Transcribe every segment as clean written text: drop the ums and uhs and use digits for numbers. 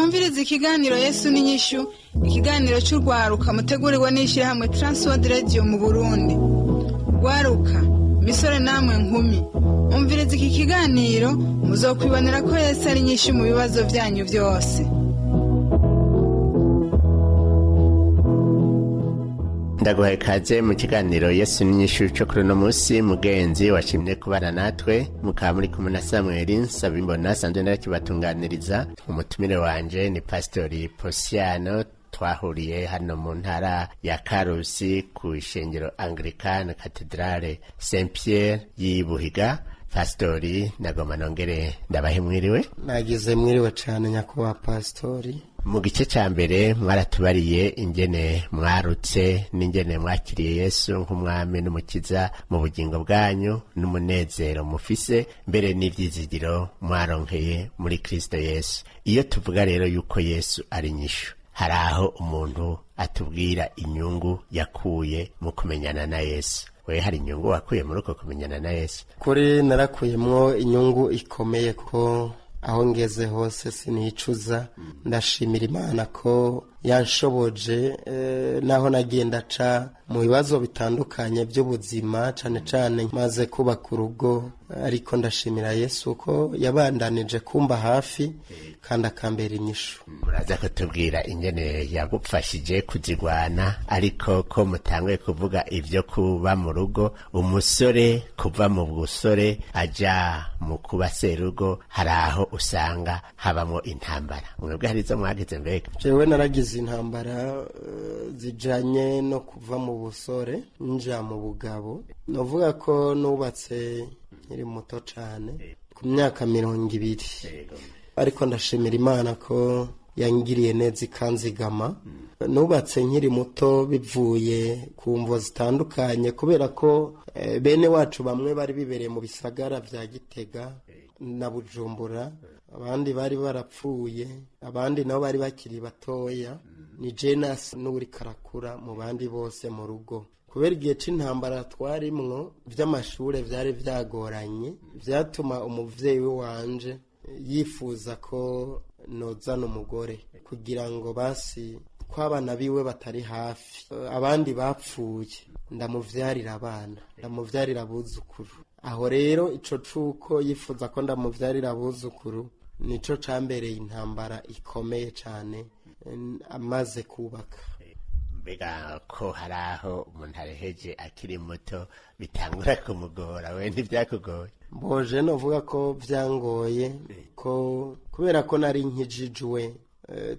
mwumviriza ikiganiro Yesu n'inyishu, ikiganiro cy'urwaruka mutegurirwa n'ishyirahamwe TWR Radio mu Burundi. Rwaruka, misore namwe nkumi, mwumviriza iki kiganiro muzokwibonera ko Yesu ari inyishu mu bibazo byanyu byose. Ndaguhaye kaze mu kiganiro Yesu n'inyishu cyo kuri no munsi mugenzi washimye kubana natwe mukaba muri kumwe na Samuel Nsabimbona sanzwe narakibatunganiriza. Umutumire wanje ni Pastori Posiano, twahuriye hano mu ntara ya Karusi ku ishengero Anglikane Katedrale Saint Pierre y'Ibuhiga. Pastori nagoma nongere ndabahe mwiriwe. Nagize mwiriwe cyane nyakuba Pastori. Mu gice ca mbere mwaratubariye ingene mwarutse n'ingene mwakiriye Yesu nk'umwami n'umukiza mu bugingo bwanyu n'umunezero mufise mbere n'ivyizigiro mwaronkeye muri Kristo Yesu. Iyo tuvuga rero yuko Yesu ari inyishu, hari aho umuntu atubwira inyungu yakuye mu kumenyana na Yesu. We hari inyungu wakuye muri uko kumenyana na Yesu? Kuri narakuyemwo inyungu ikomeye ko aho ngeze hose sinicuza. Ndashimira Imana ko yanshoboje naho nagenda ca mu bibazo bitandukanye by'ubuzima, cane cane maze kubaka urugo, ariko ndashimira Yesu ko yabandanije kumba hafi kandi akambera inyishu. Muraza kutubwira ingene yagupfashije kuzigwana, ariko ko mutangwe kuvuga ivyo kuba mu rugo, umusore kuva mu busore aja mu kuba serugo, hari aho usanga habamwo intambara. Mwebwe hari izo mwagize mbega? Jewe naragize intambara zijanye no kuva mu busore nja mu bugabo. Novuga ko nubatse nkiri muto cane ku myaka 20, ariko ndashimira Imana ko yangiriye neza ikanzigama. Nubatse nkiri muto bivuye ku mvo zitandukanye, kubera ko bene wacu bamwe bari bibereye mu bisagara vya Gitega na Bujumbura, abandi bari barapfuye, abandi nabo bari bakiri batoya. Ni Jenas n'uri karakura mu bandi bose mu rugo. Kubera igihe c'intambara twarimwo vy'amashure vyari vyagoranye, vyatuma umuvyeyi wanje yifuza ko nozana umugore kugira ngo basi kw'abana biwe batari hafi, abandi bapfuye, ndamuvyarira abana, ndamuvyarira abuzukuru. Aho rero ico cuko yifuza ko ndamuvyarira abuzukuru nico cambereye intambara ikomeye cane amaze kubaka. Mbega ko hari aho umuntu areheje akiri muto bitangura kumugora, we ntivyakugoye? Mboje novuga ko vyangoye ko kubera ko nari nkijijwe.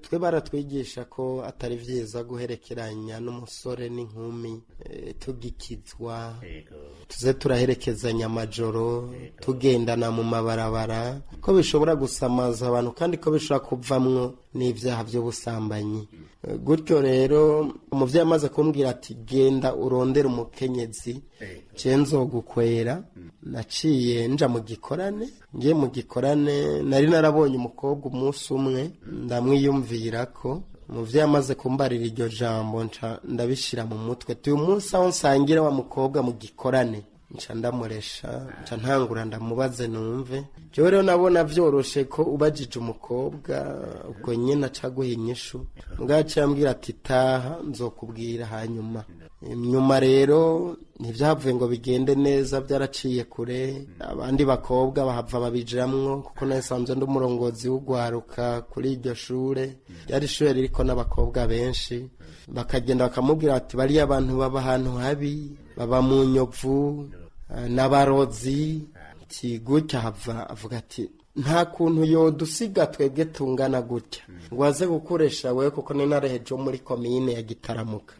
Twe baratwigisha ko atari vyiza guherekeranya n'umusore n'inkumi tugikizwa, tuze turaherekezanya amajoro tugendana mu mabarabara, ko bishobora gusamaza abantu kandi ko bishobora kuvamwo n'ivyaha vy'ubusambanyi. Gutyo rero umuvyeyi amaze kumbwira ati genda urondera umukenyezi je nzogukwera, naciye nja mu gikorane. Ngiye mu gikorane nari narabonye umukobwa umunsi umwe, ndamwiyumvira ko umuvyeyi amaze kumbarira iryo jambo nca ndabishira mu mutwe. Uyu munsi aho nsangira wa mukobwa mu gikorane nca ndamuresha, nca ntangura ndamubaze numve. Jewe rero nabona vyoroshe ko ubajije umukobwa ubwo nyene acaguha inyishu. Ngaca yambwira ati taha nzokubwira hanyuma. Nyuma rero ntivyavuye ngo bigende neza, byaraciye kure. Abandi bakobwa bahava babijamwo kuko nasanzwe ndi umurongozi w'ugwaruka kuri iryo shure. Yari shure ririko n'abakobwa benshi, bakagenda bakamubwira ati bari abantu baba ahantu habi, baba mu nyovu n'abarozi. Gutya hava avuga ati nta kuntu yodusiga twebwe tungana gutya ngo aze gukoresha wewe kuko ni nareheje muri komine ya Gitaramuka.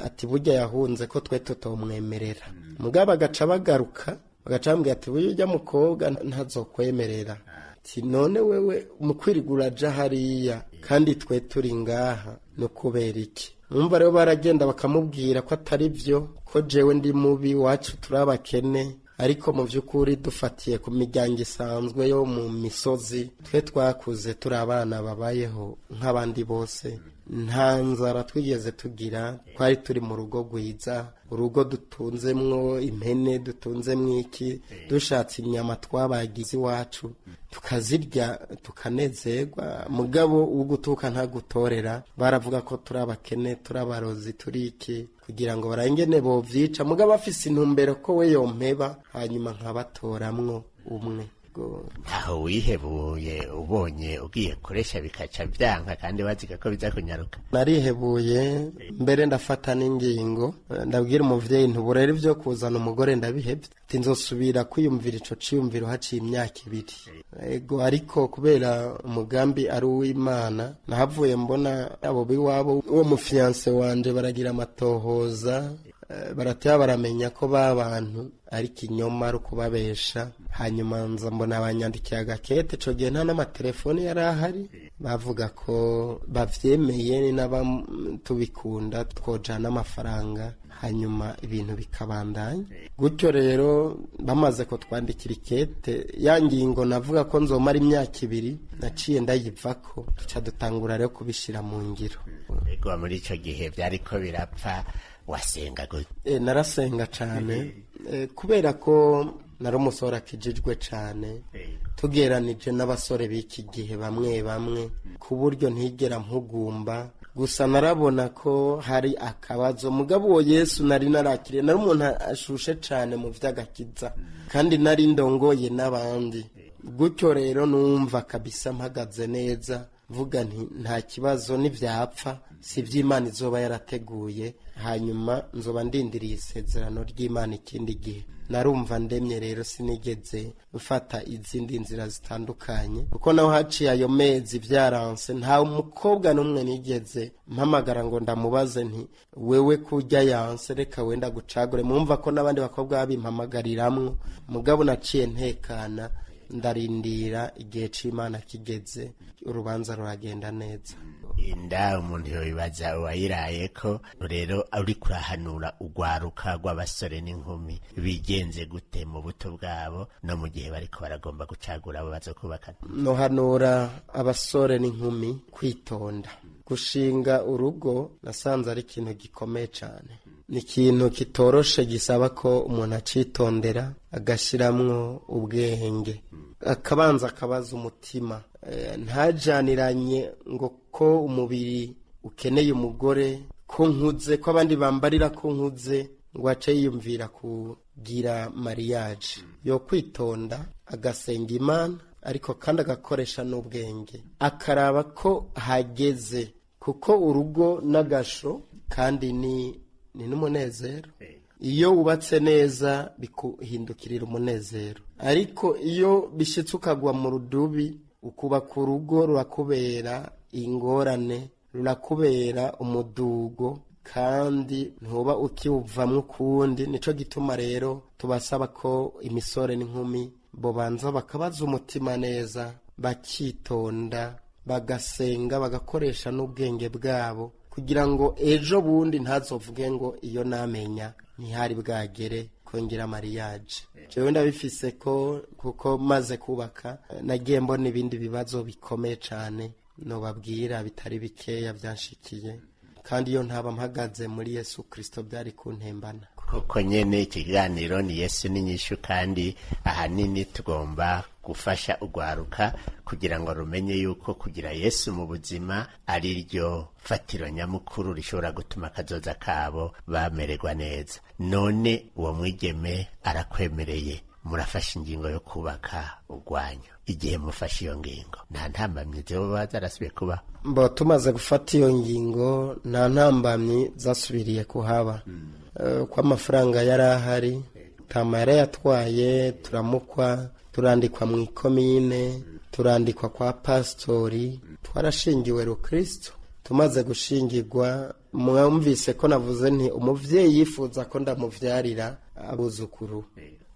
Ati burya yahunze ko twe tutomwemerera. Mugabo agaca bagaruka bagacambwira ati uyu ujya mukobwa ntazokwemerera. Ati none wewe mukwirigura ja hariya kandi twe turi ngaha no kubera iki? Numva rero baragenda bakamubwira ko atari vyo, ko jewe ndi mubi, wacu turabakene, ariko mu vy'ukuri dufatiye ku miryango isanzwe yo mu misozi twe twakuze turi abana babayeho nk'abandi bose. nta nzara twigeze tugira, twari turi mu rugo rwiza, urugo dutunzemwo impene, dutunzemwo iki, dushatse inyama twabagize iwacu tukazirya tukanezerwa. Mugabo ugutuka ntagutorera, baravuga ko turi abakene, turi abarozi, turi iki, kugira ngo barangene bovyica. Mugabo afise intumbero ko we yompeba, hanyuma nkabatoramwo umwe. Aho wihebuye ubonye ugiye kuresha bikaca byanka kandi waziga ko biza kunyaruka? Narihebuye mbere ndafata n'ingingo, ndabwira umuvyeyi ntuburere ivyo kuzana umugore ndabihevye, ati nzosubira kwiyumvira ico ciyumviro haciye imyaka 2. Ego ariko kubera umugambi ari uw'Imana, nahavuye mbona abo biwabo uwo mufiance wanje baragira amatohoza, baratya baramenya ko babantu ari kinyoma ari kubabesha. Hanyuma nza mbona abanyandikiye agakete, ico gihe nta n'amatelefoni yari ahari, bavuga ko bavyemeye ni tubikunda twojana amafaranga, hanyuma ibintu bikabandanya gutyo. Rero bamaze ko twandikira ikete, ya ngingo navuga ko nzomara imyaka 2 naciye ndayivako, tuca dutangura rero kubishira mu ngiro. Ego muri ico gihe byariko birapfa, wasenga gute? Narasenga cane, kubera ko nari umusore akijijwe cane, tugeranije n'abasore b'iki gihe bamwe bamwe, ku buryo ntigera mpugumba. Gusa narabona ko hari akabazo, mugabo uwo Yesu nari narakiriye, nari umuntu ashushe cane mu vy'agakiza, kandi nari ndongoye n'abandi. Gutyo rero numva kabisa mpagaze neza, vuga nti nta kibazo, n'ivyapfa si ivy'Imana izoba yarateguye, hanyuma nzoba ndindiriye isezerano ry'Imana ikindi gihe. Narumva ndemye rero, sinigeze mfata izindi nzira zitandukanye, kuko naho haciye ayo mezi vyaranse, nta umukobwa n'umwe nigeze mpamagara ngo ndamubaze nti wewe kurya yanse reka wenda gucagure. Mumva ko n'abandi bakobwa babimpamagariramwo, mugabo naciye ntekana, ndarindira igihe c'Imana kigeze, urubanza ruragenda neza. Inda umuntu yobibaza uwayiraye ko rero uri kurahanura ugwaruka rw'abasore n'inkumi bigenze gute mu buto bwabo no mu gihe bariko baragomba gucagura abo bazokubakana? Nohanura abasore n'inkumi kwitonda. Gushinga urugo nasanze ari ikintu gikomeye cane, ni ikintu kitoroshe, gisaba ko umuntu acitondera, agashiramwo ubwenge, akabanza akabaza umutima, ntajaniranye ngo ko umubiri ukeneye umugore, ko nkuze, ko abandi bambarira ko nkuze, ngo ace yiyumvira kugira mariage. Yo kwitonda, agasenga Imana, ariko kandi agakoresha n'ubwenge, akaraba ko hageze, kuko urugo n'agasho kandi ni n'umunezero. Iyo wubatse neza bikuhindukirira umunezero, ariko iyo bishitse ukagwa mu rudubi, ukubaka urugo rurakubera ingorane, rurakubera umudugo, kandi ntuba ukiwuvamwo ukundi. Nico gituma rero tubasaba ko imisore n'inkumi bobanza bakabaza umutima neza, bakitonda, bagasenga, bagakoresha n'ubwenge bwabo, kugira ngo ejo bundi ntazovuge ngo iyo namenya ntihari bwagere kongera mariage. Jewe ndabifise ko, kuko maze kubaka nagiye mbona ibindi bibazo bikomeye cane, nobabwira bitari bikeya byanshikiye, kandi iyo ntaba mpagaze muri Yesu Kristo byari kuntembana. Kuko nyene ikiganiro ni Yesu n'inyishu, kandi ahanini tugomba gufasha ugwaruka kugira ngo rumenye yuko kugira Yesu mu buzima ari ryo fatiro nyamukuru rishobora gutuma kazoza kabo bamererwa neza. None uwo mwigeme arakwemereye, murafashe ingingo yo kubaka ugwanyu. Igihe mufashe iyo ngingo, nta ntambamyi zoba zarasubiye kuba? Mbo tumaze gufata iyo ngingo, nta ntambamyi zasubiriye kuhaba. Kwa amafaranga yari ahari, tama yarayatwaye, turamukwa, turandikwa mu ikomine, turandikwa kwa pastori, twarashingiwe Rukristo. Tumaze gushingirwa, mwumvise ko navuze nti umuvyeyi yifuza ko ndamuvyarira abuzukuru,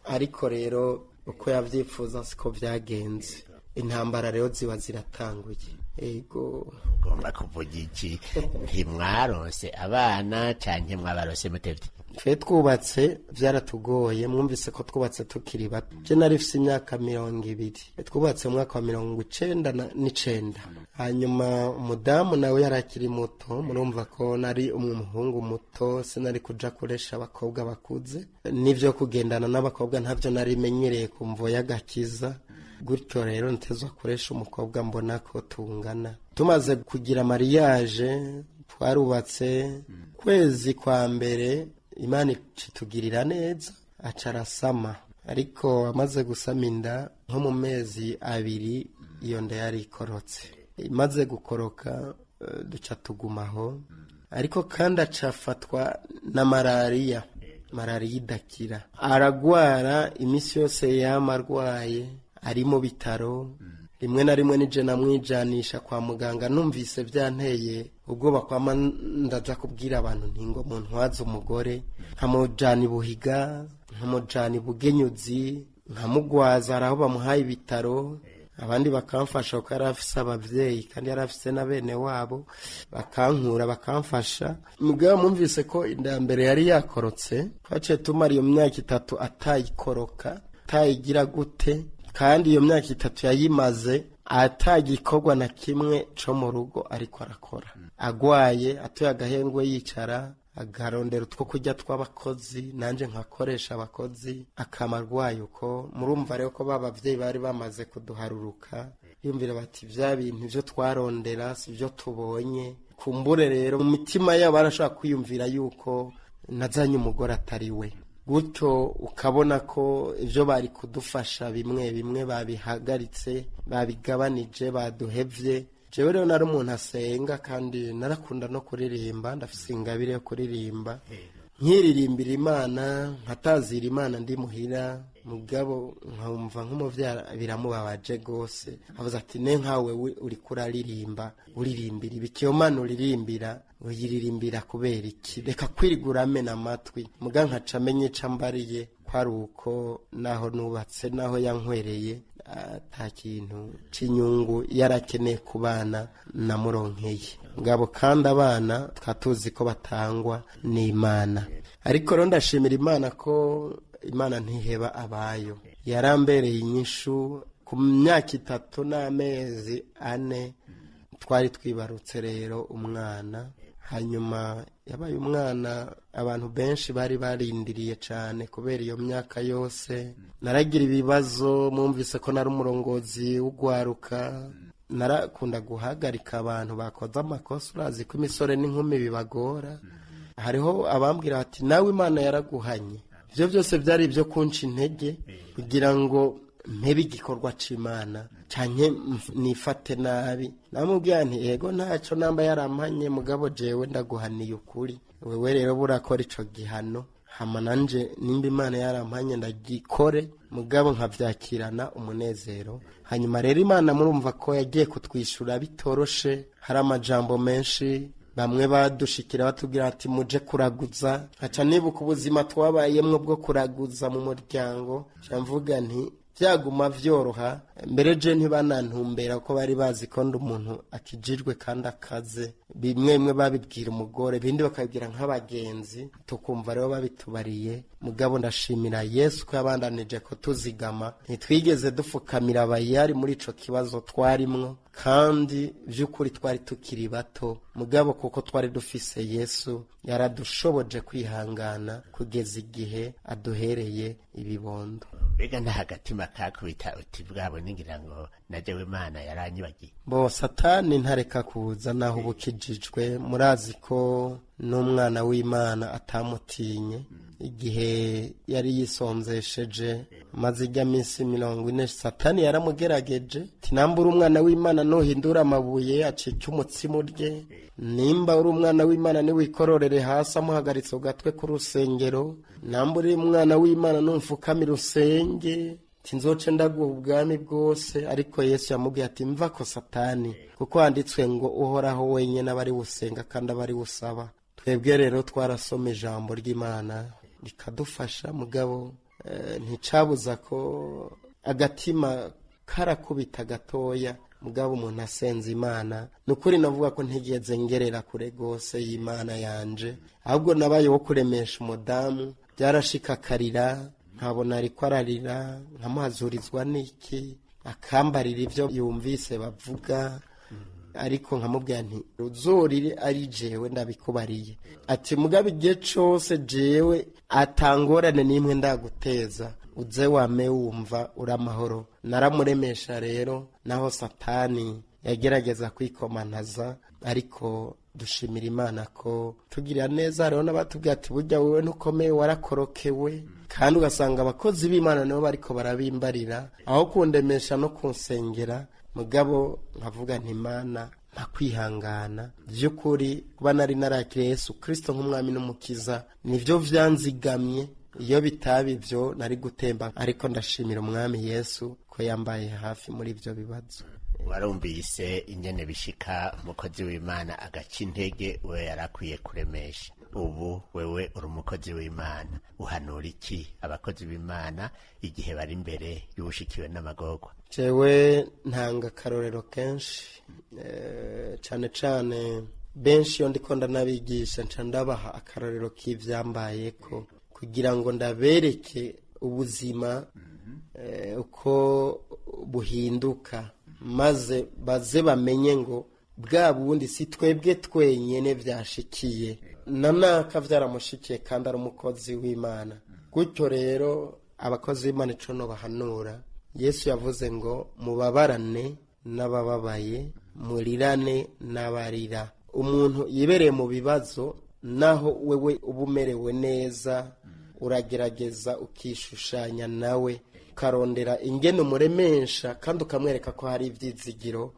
ariko rero uko yavyifuza siko vyagenze. Intambara rero ziba ziratanguye. Ego ugomba kuvuga iki? Ntimwarose abana canke mwabarose mutevye? twe twubatse byaratugoye, mwumvise ko twubatse tukiri bato. Je narifise imyaka 20, twubatse mu mwaka wa 1999. Hanyuma umudamu nawe yarakiri muto, murumva ko nari umuhungu muto, sinari kuja kuresha abakobwa bakuze, nivyo kugendana n'abakobwa ntavyo nari menyereye kumvo y'agakiza. Gutyo rero ntezwa kuresha umukobwa mbona ko tungana. Tumaze kugira mariage twarubatse, kwezi kwa mbere Imana itugirira neza, acarasama. Ariko amaze gusama inda nko mu mezi 2 iyo nda yari ikorotse. Imaze gukoroka duca tugumaho, ariko kandi acafatwa na malaria idakira. Aragwara imisi yose yamarwaye, ari mu bitaro. Rimwe na rimwe nije namwijanisha kwa muganga, numvise byanteye ubwoba kwama ndaja kubwira abantu ntingo muntu waza umugore, nkamujana Buhiga, nkamujana Bugenyuzi, nkamugwaza araho bamuhaye ibitaro. Abandi bakamfasha ko yarafise abavyeyi kandi yarafise na bene wabo, bakankura bakamfasha. Mugabo mumvise ko inda mbere yari yakorotse, twaciye tumara iyo myaka 3 atayikoroka, atayigira gute. Kandi iyo myaka 3 yayimaze atagikorwa na kimwe co mu rugo ariko arakora. Agwaye atoye agahengwe yicara, agarondera utwo kurya tw'abakozi, nanje nkakoresha abakozi, akamarwaye uko. Murumva rero ko babavyeyi bari bamaze kuduharuruka, yumvira bati vya bintu byo twarondera si byo tubonye. Kumbure rero mu mitima yabo barashaka kwiyumvira yuko nazanye umugore atari we. Gutyo ukabona ko ivyo bari kudufasha bimwe babihagaritse, babigabanije, baduhevye. Jewe rero nari umuntu asenga kandi narakunda no kuririmba, ndafise ingabire yo kuririmba. Nkiririmbira Imana, nkatazira Imana ndi muhira, mugabo nkumva nk'umuvyara biramubabaje gose. Avuze ati ne nkawe uri kuraririmba, uririmbira ibikiyo Mana uririmbira, uyiririmbira kubera iki? Reka kwirigurame n'amatwi. Muga nkaca menye cambariye kwari uko naho nubatse, naho yankwereye ata kintu c'inyungu yarakeneye ku bana namuronkeye. Ngabo kandi abana twatuzi ko batangwa n'Imana. Ariko rero ndashimira Imana ko Imana ntiheba abayo. Yarambereye inyishu ku myaka 3 n'amezi 4 twari twibarutse rero umwana. Hanyuma yabaye umwana abantu benshi bari barindiriye cyane kubera iyo myaka yose. Naragira ibibazo, mwumvise ko nari umurongozi w'ugwaruka, narakunda guhagarika abantu bakoze amakosa. Urazi ko imisore n'inkumi bibagora. Hariho abambwira ati nawe Imana yaraguhanye. Ibyo byose byari ibyo kunca intege kugira ngo mpebe igikorwa c'Imana canke nifate nabi. Namubwiye nti yego ntaco namba yarampanye, mugabo jewe ndaguhaniye ukuri, wewe rero burakora ico gihano, hama nanje nimba Imana yarampanye ndagikore, mugabo nkavyakirana umunezero. Hanyuma rero Imana murumva ko yagiye kutwishura bitoroshe. Hari amajambo menshi bamwe badushikira batubwira ati muje kuraguza. Aca nibuka ubuzima twabayemwo bwo kuraguza mu muryango, camvuga nti byaguma vyoroha. Mbere je ntibanantumbera ko bari bazi ko ndi umuntu akijijwe kandi akaze. Bimwe babibwira umugore, bindi bakabibwira nk'abagenzi, tukumva rero babitubariye. Mugabo ndashimira Yesu ko yabandanije ko tuzigama, ntitwigeze dufukamira abayari muri ico kibazo twarimwo. Kandi vy'ukuri twari tukiri bato, mugabo kuko twari dufise Yesu yaradushoboje kwihangana kugeza igihe aduhereye ibibondo. Bega nta hagatima kakubita uti bwabo ningira ngo najewe Imana yaranyibagiye. Bo Satani ntareka kuza naho ubukijijwe. Murazi ko n'umwana w'Imana atamutinye. Igihe yari yisonzesheje maze ijya minsi 40, Satani yaramugerageje. Tinambura umwana w'Imana nohindura amabuye acika umutsima urye. Nimba uri umwana w'Imana ni wikororere hasi amuhagaritse ugatwe ku rusengero. Nambura umwana w'Imana numfukamira usenge, tinzoce ndaguha ubwami bwose. Ariko Yesu yamubwiye ati mva ko Satani, kuko handitswe ngo uhoraho wenyene abari usenga kandi abari usaba. Twebwe rero twarasoma ijambo ry'Imana rikadufasha, mugabo nticabuza ko agatima karakubita gatoya mugabo umuntu asenze imana nukuri navuga ko ntigeze ngerera kure gose y'Imana yanje, ahubwo nabaye wo kuremesha umudamu, byarashika akarira nkabona ariko ararira, nkamuhazurizwa n'iki, akambarira ivyo yumvise bavuga, ariko nkamubwira nti uzorire ari jewe ndabikubariye, ati mugabe igihe cose jewe atangorane n'imwe ndaguteza, uze wame wumva uramahoro. Naramuremesha rero, naho satani yagerageza kwikomantaza, ariko dushimira Imana ko tugirira neza. Rero n'abatubwira ati burya wewe ntukomeye, warakorokewe, kandi ugasanga abakozi b'Imana nabo bariko barabimbarira aho kundemesha no kunsengera, mugabo nkavuga nti Imana ntakwihangana by'ukuri kuba nari narakiriye Yesu Kristo nk'umwami n'umukiza, nivyo vyanzigamye. Iyo bitaba ivyo nari gutemba, ariko ndashimira umwami Yesu ko yambaye hafi muri ivyo bibazo. Warumvise ingene bishika umukozi w'Imana agaca intege we yarakwiye kuremesha. Ubu wewe uri umukozi w'Imana, uhanura iki abakozi b'Imana igihe bari imbere y'ubushikiwe n'amagorwa? Jewe ntanga karorero kenshi, cane cane benshi iyo ndiko ndanabigisha nca ndabaha akarorero k'ivyambayeko kugira ngo ndabereke ubuzima uko buhinduka, maze baze bamenye ngo bwa bundi si twebwe twenyene vyashikiye, nanaka vyaramushikiye kandi ari umukozi w'Imana. Gutyo rero abakozi b'Imana ico no bahanura, Yesu yavuze ngo mubabarane n'abababaye, murirane n'abarira. Umuntu yibereye mu bibazo, naho wewe ubumerewe neza, uragerageza ukishushanya nawe, ukarondera ingene umuremesha kandi ukamwereka ko hari ivyizigiro,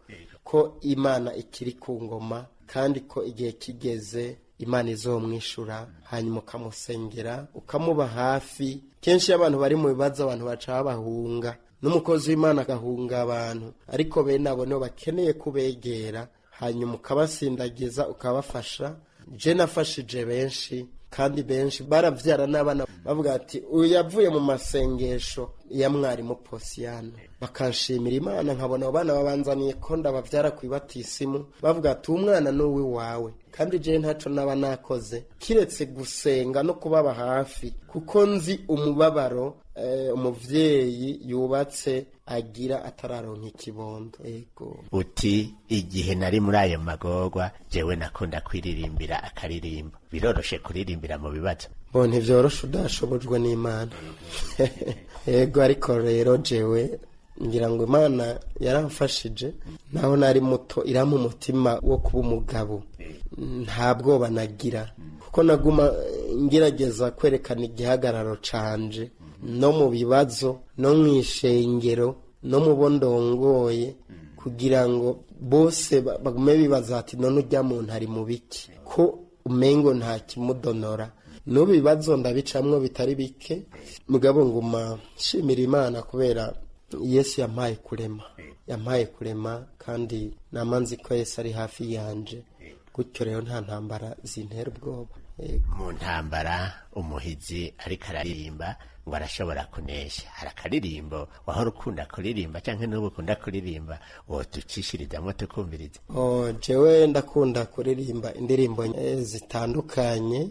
ko Imana ikiri ku ngoma, kandi ko igihe kigeze Imana izomwishura, hanyuma ukamusengera ukamuba hafi. Kenshi abantu bari mu bibazo abantu baca babahunga, n'umukozi w'Imana agahunga abantu, ariko bene abo nibo bakeneye kubegera, hanyuma ukabasindagiza ukabafasha. Je nafashije benshi, kandi benshi baravyara n'abana bavuga ati uyu yavuye mu masengesho ya mwarimu Posiyano, bakanshimira Imana. Nkabona abo bana babanzaniye ko ndabavyara kwibatisimu, bavuga ati umwana n'uwi wawe, kandi je ntaco naba nakoze kiretse gusenga no kubaba hafi, kuko nzi umubabaro umuvyeyi yubatse agira atararonka ikibondo. Ego uti igihe nari muri ayo magorwa jewe nakunda kwiririmbira akaririmbo. Biroroshe kuririmbira mu bibazo? Bo ntivyoroshe udashobojwe n'Imana. Ego ariko rero jewe ngira ngo Imana yaramfashije, naho nari muto irampa umutima wo kuba umugabo, nta bwoba nagira, kuko naguma ngerageza kwerekana igihagararo canje no mu bibazo, no mw'ishengero, no mu bondongoye, kugira ngo bose bagume bibaza ati none urya muntu ari mu biki, ko umengo nta kimudonora. N'ubu bibazo ndabicamwo bitari bike, mugabo nguma nshimira Imana kubera Yesu yampaye kurema, kandi namanzi ko Yesu ari hafi yanje. Gutyo rero nta ntambara zintera ubwoba. Mu ntambara umuhizi ariko araririmba ngo arashobora kunesha. Hari akaririmbo wahora ukunda kuririmba canke n'ubu ukunda kuririmba wotucishirizamwo tukumviriza? Jewe ndakunda kuririmba indirimbo zitandukanye,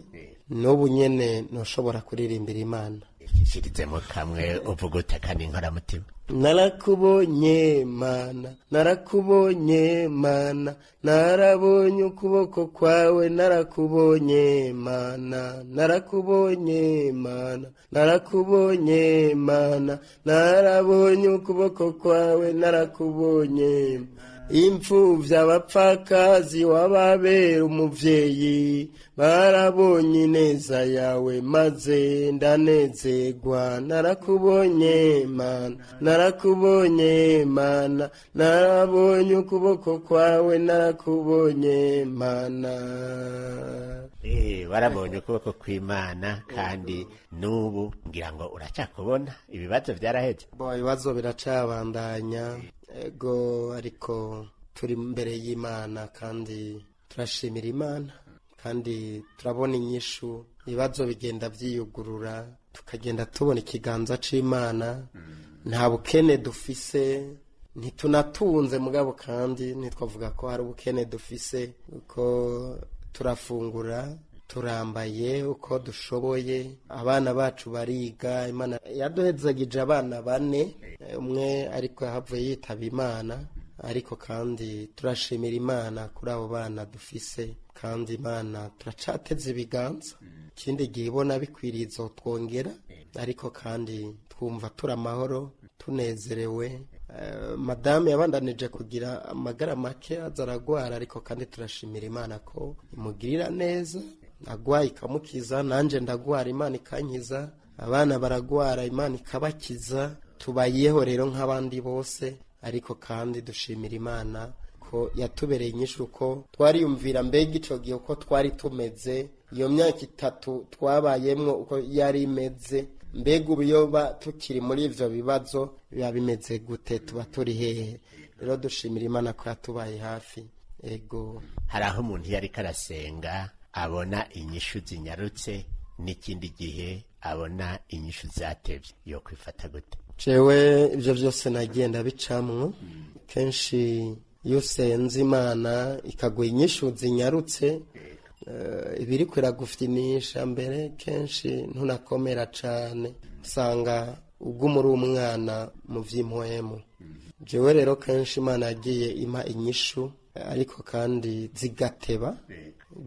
n'ubu nyene noshobora kuririmbira Imana. Shirizemo kamwe uvuga utakana inkoramutima. Narakubonye Mana, narakubonye Mana, narabonye ukuboko kwawe, narakubonye Mana, narakubonye Mana, narakubonye Mana, narabonye ukuboko kwawe, narakubonye. Impfuvyi abapfakazi wababera umuvyeyi, barabonye ineza yawe maze ndanezerwa. Narakubonye Mana, narakubonye Mana, narabonye ukuboko kwawe, narakubonye Mana. Warabonye ukuboko kw'Imana, kandi n'ubu ngira ngo uracakubona. Ibibazo vyaraheze? Ibibazo biracabandanya, ego, ariko turi imbere y'Imana kandi turashimira Imana, kandi turabona inyishu. Ibibazo bigenda vyiyugurura, tukagenda tubona ikiganza c'Imana. Nta bukene dufise, ntitunatunze mugabo kandi ntitwavuga ko hari ubukene dufise uko turafungura turambaye uko dushoboye abana bacu bariga Imana yaduhezagije abana 4 umwe ariko yahavuye yitaba Imana ariko kandi turashimira Imana kuri abo bana dufise kandi Imana turacateze ibiganza ikindi gihe ibona bikwirizo twongera ariko kandi twumva turamahoro tunezerewe madame yabandanije kugira amagara make azaragwara ariko kandi turashimira Imana ko imugirira neza agwaye ikamukiza nanje ndagwara Imana ikankiza abana baragwara Imana ikabakiza tubayeho rero nk'abandi bose ariko kandi dushimira Imana ko yatubereye inyishu ko twariyumvira mbega ico gihe uko twari tumeze iyo myaka 3 twabayemwo uko yari imeze mbega ubuyoba tukiri muri ivyo bibazo biba bimeze gute tuba turi hehe rero dushimira Imana ko yatubaye hafi ego hari aho umuntu yari karasenga abona inyishu zinyarutse n'ikindi gihe abona inyishu zatevye yo kwifata gute jewe ivyo vyose nagenda bicamwo kenshi iyo senze Imana ikaguha inyishu zinyarutse ibiri kwiragufitinisha mbere kenshi ntunakomera cane usanga ubwo muri umwana mu vy'impuhemu jewe rero kenshi Imana yagiye impa inyishu ariko kandi zigateba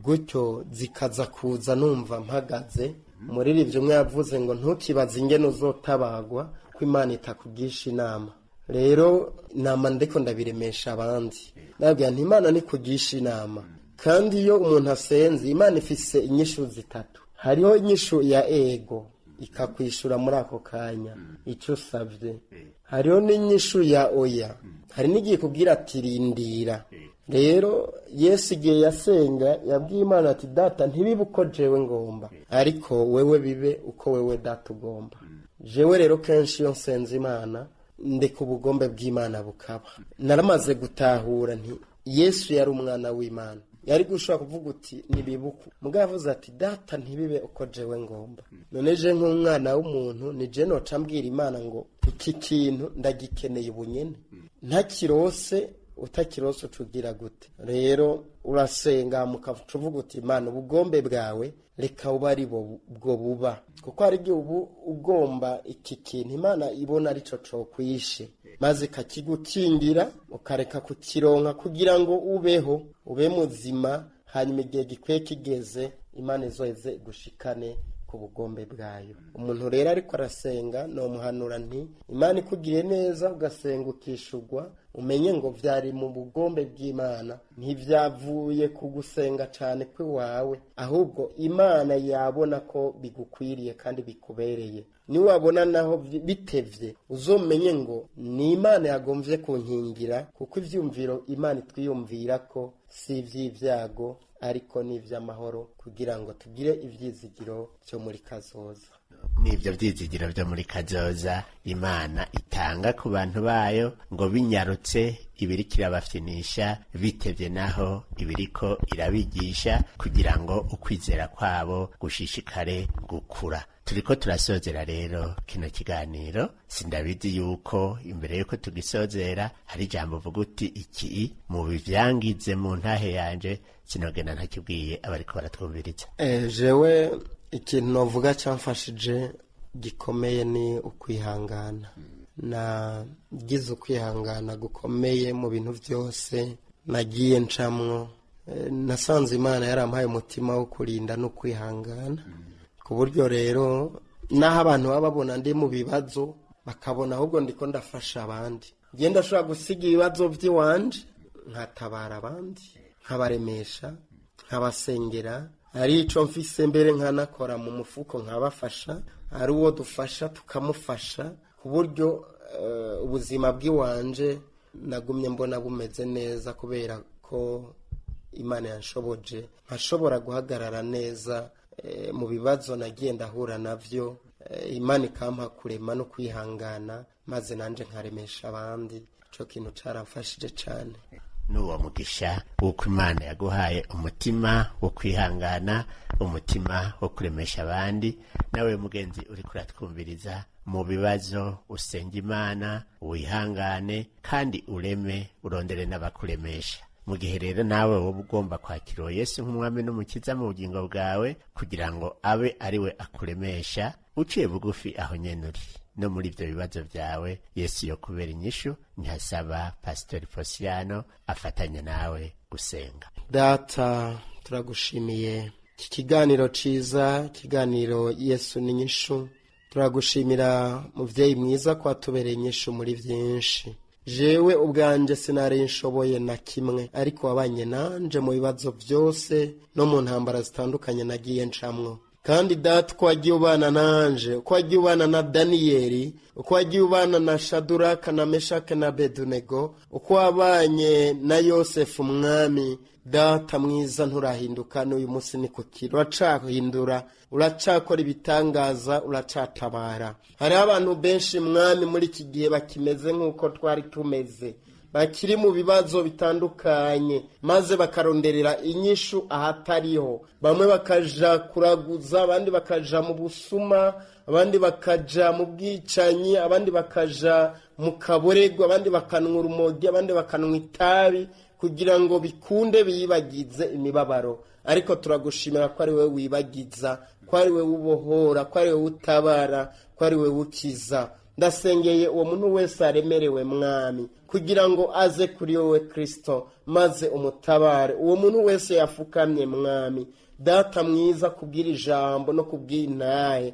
gutyo zikaza kuza numva mpagaze muri ivyo umwe yavuze ngo ntukibaze ingene uzotabagwa ko Imana itakugisha inama rero inama ndiko ndabiremesha abandi nabwira nti Imana nikugisha inama kandi iyo umuntu asenze Imana ifise inyishu 3 hariho inyishu ya ego ikakwishura muri ako kanya ico usavye hariho n'inyishu ya oya hari n'igiye kubwira ati rindira rero Yesu igihe yasenga yabwiye Imana ati data ntibibe uko jewe ngomba ariko wewe bibe uko wewe data ugomba jewe rero kenshi iyo nsenze Imana ndeka ubugombe bw'Imana bukaba naramaze gutahura nti Yesu yari umwana w'Imana yari gushobora kuvuga uti nibibuku mugabo yavuze ati data ntibibe uko jewe ngomba none je nk'umwana w'umuntu ni je noca mbwira Imana ngo iki kintu ndagikeneye ubunyene ntakirose utakirose ucugira gute rero urasenga mukavuga uti Imana ubugombe bwawe reka uba ari bwo buba kuko hari igihe ubu ugomba iki kintu Imana ibona arico cokwishe maze kakigukingira ukareka kukironka kugira ngo ube muzima hanyuma igihe gikwiye kigeze Imana izoheze gushikane ku bugombe bwayo umuntu rero ariko arasenga no muhanura nti Imana ikugiriye neza ugasenga ukishugwa umenye ngo vyari mu bugombe bw'Imana ntivyavuye kugusenga cane kwe wawe ahubwo Imana yabona ko bigukwiriye kandi bikubereye ni wabona naho bitevye uzomenye ngo ni Imana yagomvye kunkingira kuko ivyumviro Imana itwiyumvira ko si ivy'ivyago ariko ni ivy'amahoro kugira ngo tugire ivyizigiro byo muri kazoza n'ivyo vyizigiro byo muri kazoza Imana itanga ku bantu bayo ngo binyarutse ibiri kirabafyinisha bitevye naho ibiriko irabigisha kugira ngo ukwizera kwabo gushishikare gukura turiko turasozera rero kino kiganiro sindabizi yuko imbere yuko tugisozera hari ijambo uvuga uti iki mu bivyangize mu ntahe yanje sinogenda ntakibwiye abariko baratwumviriza jewe ikintu novuga cyamfashije gikomeye ni ukwihangana nagize ukwihangana gukomeye mu bintu byose nagiye ncamwo nasanze Imana yarampaye umutima wo kurinda no kwihangana ku buryo rero naho abantu baba babona ndi mu bibazo bakabona ahubwo ndiko ndafasha abandi ngenda ndashobora gusiga ibibazo by'iwanje nkatabara abandi nkabaremesha nkabasengera ari ico mfise mbere nkanakora mu mufuko nkabafasha ari uwo dufasha tukamufasha ku buryo ubuzima bw'iwanje nagumye mbona bumeze neza kubera ko Imana yanshoboje nkashobora guhagarara neza mu bibazo nagiye ndahura navyo Imana ikampa kurema no kwihangana maze nanje nkaremesha abandi ico kintu caramfashije cane n'uwo mugisha w'uko Imana yaguhaye umutima wo kwihangana umutima wo kuremesha abandi nawe mugenzi uri kuratwumviriza mu bibazo usenga Imana, wihangane kandi ureme, urondere n'abakuremesha. Mu gihe rero nawe wowe ugomba kwakira Yesu nk'umwami n'umukiza mu bugingo bwawe kugira ngo abe ari we akuremesha, uciye bugufi aho nyene uri no muri ibyo bibazo byawe, Yesu yo kubera inyishu. Ntihasaba Pastor Fosiano afatanya nawe gusenga. Data, turagushimiye iki kiganiro ciza, kiganiro Yesu n'inyishu. Turagushimira muvyeyi mwiza ko watubereye inyishu muri vyinshi. Jewe ubwanje sinari nshoboye na kimwe, ariko wabanye nanje mu bibazo byose no mu ntambara zitandukanye nagiye ncamwo. Kandi Data, uko wagiye ubana nanje, uko wagiye ubana na Daniyeli, uko wagiye ubana na Shaduraka na Meshake na Bedunego, uko wabanye na Yosefu mwami, Data mwiza nturahinduka n'uyu munsi ni kukira. Uracahindura, uracakora ibitangaza, uracatabara. Hari abantu benshi mwami muri iki gihe bakimeze nk'uko twari tumeze, bakiri mu bibazo bitandukanye, maze bakaronderera inyishu ahatariho. Bamwe bakaja kuraguza, abandi bakaja mu busuma, abandi bakaja mu bwicanyi, abandi bakaja mu kaborego, abandi bakanwa urumogi, abandi bakanwa itabi kugira ngo bikunde biyibagize imibabaro. Ariko turagushimira ko ari we wibagiza, ko ari we ubohora, ko ari we utabara, ko ari we ukiza. Ndasengeye uwo muntu wese aremerewe mwami, kugira ngo aze kuri wowe Kristo maze umutabare. Uwo muntu wese yafukamye mwami, Data mwiza, kubwira ijambo no kubwira intahe,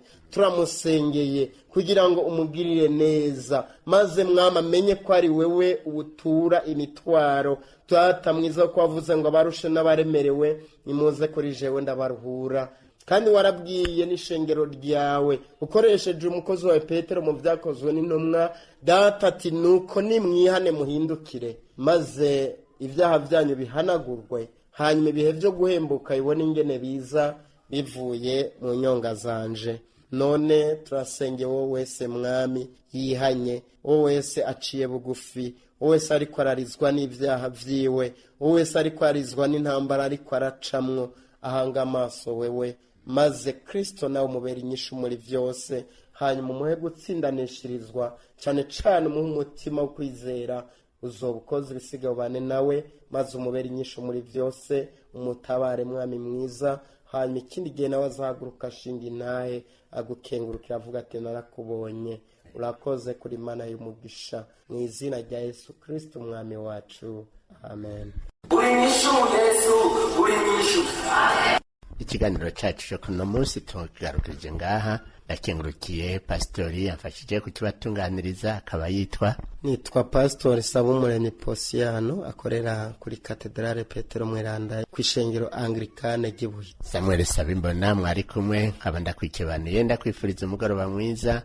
turamusengeye kugira ngo umugirire neza, maze mwami amenye ko ari wewe ubutura imitwaro. Data mwiza, ko wavuze ngo abarushe n'abaremerewe nimuze kuri jewe ndabaruhura. Kandi warabwiye n'ishengero ryawe ukoresheje umukozi wawe Petero mu byakozwe n'intumwa, Data ati nuko nimwihane muhindukire, maze ibyaha byanyu bihanagurwe, hanyuma ibihe byo guhembuka ibone ingene biza bivuye mu nyonga zanje. None turasenge wowe wese mwami yihanye, wowe wese aciye bugufi, wowe wese ariko ararizwa n'ibyaha vyiwe, wowe wese ariko arizwa n'intambara ariko aracamwo, ahanga amaso wewe, maze Kristo nawe umubera inyishu muri vyose. Hanyuma umuhe gutsindanishirizwa, cane cane umuhe umutima wo kwizera, uzoba ukoze ibisigaye ubane nawe, maze umubera inyishu muri vyose, umutabare mwami mwiza. Hanyuma ikindi gihe nawe azahaguruka ashinga intahe, agukengurukira avuga ati narakubonye. Urakoze kuri Mana y'umugisha, mu izina rya Yesu Kristo umwami wacu, amen. Uri nyishu Yesu, uri nyishu. Ikiganiro cacu cyo kuno munsi tugarukije ngaha. Ndakengurukiye Pastori yamfashije kukibatunganiriza, akaba nitwa Pastor Sabumuremyi Posiano, akorera kuri Katedrale Petero Mweranda kwishengero Anglikane Gibuye. Samuel Sabimbona mwari kumwe, nkaba ndakwikebaniye, ndakwifuriza umugoroba mwiza.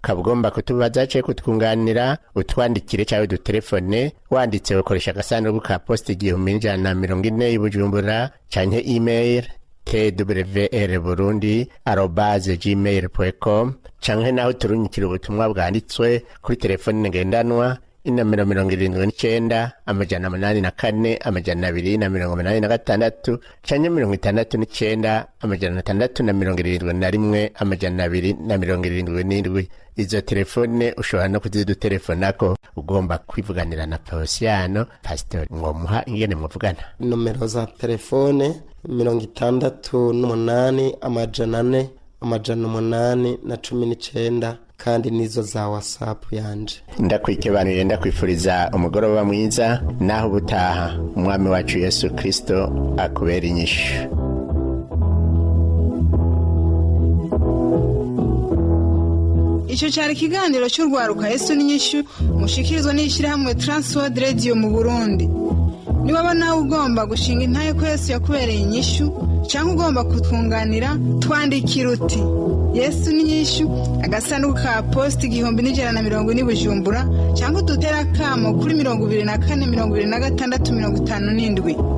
Kabugomba kutubaza cyo kutwunganira, utwandikire cyawe dutelefone, wanditse ukoresha agasanduku ka poste 1140 i Bujumbura, canke email TWR Burundi@gmail.com, canke naho turunyikira ubutumwa bwanditswe kuri telefone ngendanwa 79 884 286, canke 69 671 277. Izo telefone ushobora no kuzidutelefonako ugomba kwivuganira na Posiano. Pastor, ngomuha ingene muvugana nomero za telefone 68 400 819, kandi nizo za WhatsApp yanje. Ndakwikebaniye, ndakwifuriza umugoroba mwiza, naho ubutaha umwami wacu Yesu Kristo akubera inyishu. Ico cyari ikiganiro cy'urwaruka Yesu n'inyishu, mushikirizwa n'ishyirahamwe TWR Radio mu Burundi. Niba nawe ugomba gushinga intaye ko Yesu yakubereye inyishu, cyangwa ugomba kutwunganira, twandikira uti Yesu n'inyishu, agasanduku ka poste 1140 Bujumbura, cyangwa dutera kamo kuri 24 26 57.